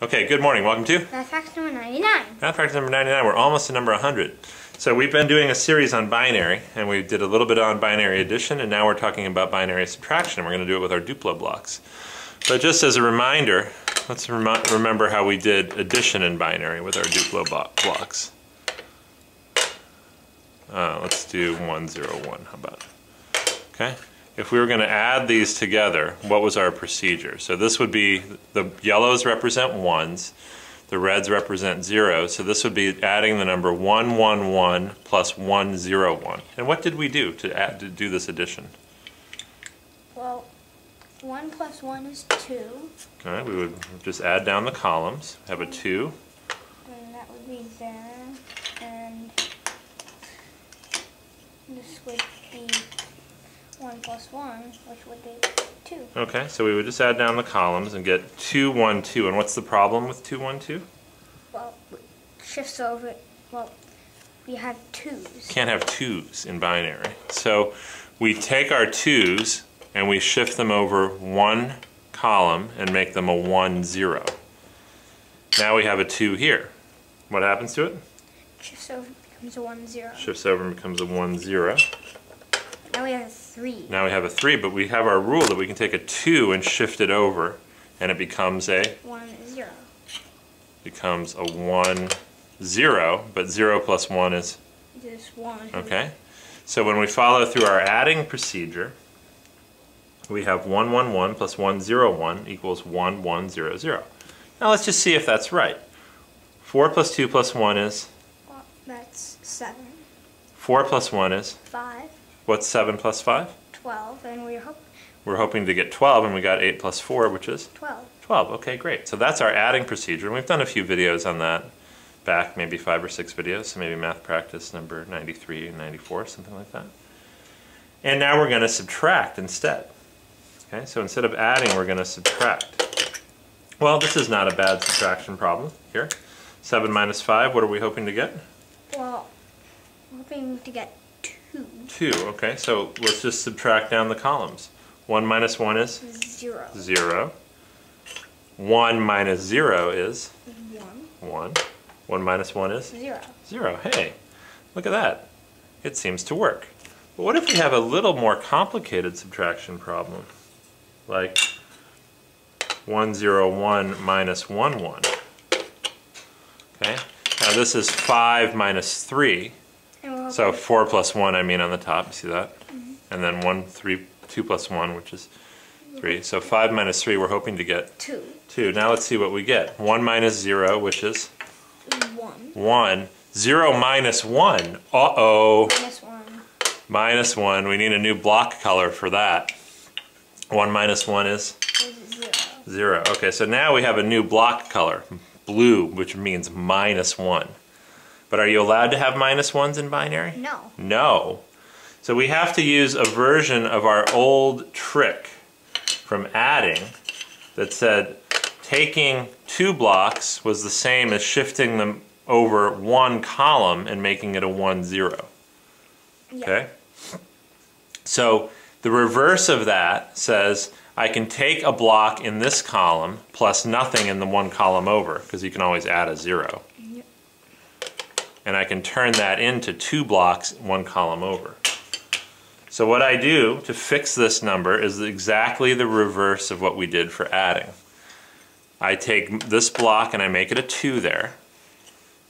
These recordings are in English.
Okay, good morning. Welcome to MathPractice number 99. MathPractice number 99. We're almost to number 100. So we've been doing a series on binary, and we did a little bit on binary addition, and now we're talking about binary subtraction. We're going to do it with our duplo blocks. But just as a reminder, let's remember how we did addition in binary with our duplo blocks. Let's do 1, 0, 1. How about? Okay. If we were going to add these together, what was our procedure? So this would be, the yellows represent ones, the reds represent zeros, so this would be adding the number 1, 1, 1 plus 1, 0, 1. And what did we do to do this addition? Well, 1 plus 1 is 2. All right, we would just add down the columns, have a 2. And that would be there, and this would be 1 plus 1, which would be 2. Okay, so we would just add down the columns and get 2, 1, 2. And what's the problem with 2, 1, 2? Well, it shifts over, well, we have 2's. Can't have 2's in binary. So we take our 2's and we shift them over one column and make them a 1, 0. Now we have a 2 here. What happens to it? Shifts over, becomes a 1, 0. Shifts over and becomes a 1, 0. Now we have a 3. Now we have a 3, but we have our rule that we can take a 2 and shift it over, and it becomes a 1, 0. Becomes a 1, 0, but 0 plus 1 is Just 1. okay. So when we follow through our adding procedure, we have 1, 1, 1 plus 1, 0, 1 equals 1, 1, 0, 0. Now let's just see if that's right. 4 plus 2 plus 1 is? Well, that's 7. 4 plus 1 is? 5. What's 7 plus 5? 12, and We're hoping to get 12, and we got 8 plus 4, which is? 12. 12, okay, great. So that's our adding procedure, and we've done a few videos on that back, maybe 5 or 6 videos, so maybe math practice number 93 and 94, something like that. And now we're going to subtract instead. Okay, so instead of adding, we're going to subtract. Well, this is not a bad subtraction problem here. 7 minus 5, what are we hoping to get? Well, we're hoping to get 2. 2, okay, so let's just subtract down the columns. 1 minus 1 is? 0. 0. 1 minus 0 is? 1. 1. 1 minus 1 is? 0. 0. Hey, look at that. It seems to work. But what if we have a little more complicated subtraction problem? Like 1, 0, 1 minus 1, 1. Okay, now this is 5 minus 3. So 4 plus 1, I mean, on the top, you see that? Mm-hmm. And then 2 plus 1, which is 3. So 5 minus 3, we're hoping to get 2. 2. Now let's see what we get. 1 minus 0, which is? 1. 1. 0 minus 1. Uh-oh. Minus 1. Minus 1. We need a new block color for that. 1 minus 1 is? 0. 0. Okay, so now we have a new block color. Blue, which means minus 1. But are you allowed to have minus 1s in binary? No. No. So we have to use a version of our old trick from adding that said taking 2 blocks was the same as shifting them over one column and making it a 1, 0. Yeah. Okay? So the reverse of that says I can take a block in this column plus nothing in the one column over, because you can always add a 0. Yep. And I can turn that into 2 blocks one column over. So what I do to fix this number is exactly the reverse of what we did for adding. I take this block and I make it a 2 there.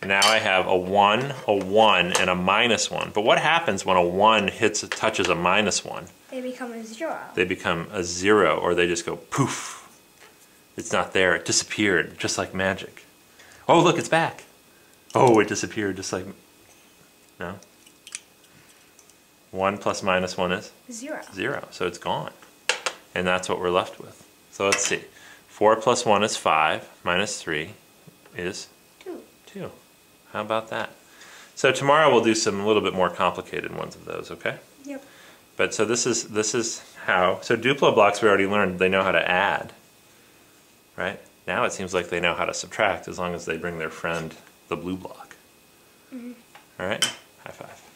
Now I have a 1, a 1, and a minus 1. But what happens when a 1 touches a minus 1? They become a 0. They become a 0, or they just go poof. It's not there. It disappeared, just like magic. Oh, look, it's back. Oh, it disappeared, just like... No? 1 plus minus 1 is? 0. 0, so it's gone. And that's what we're left with. So let's see. 4 plus 1 is 5, minus 3 is? 2. How about that? So tomorrow we'll do some a little bit more complicated ones of those, okay? Yep. But so this is how, so duplo blocks we already learned they know how to add, right? Now it seems like they know how to subtract as long as they bring their friend the blue block. Mm-hmm. All right? High five.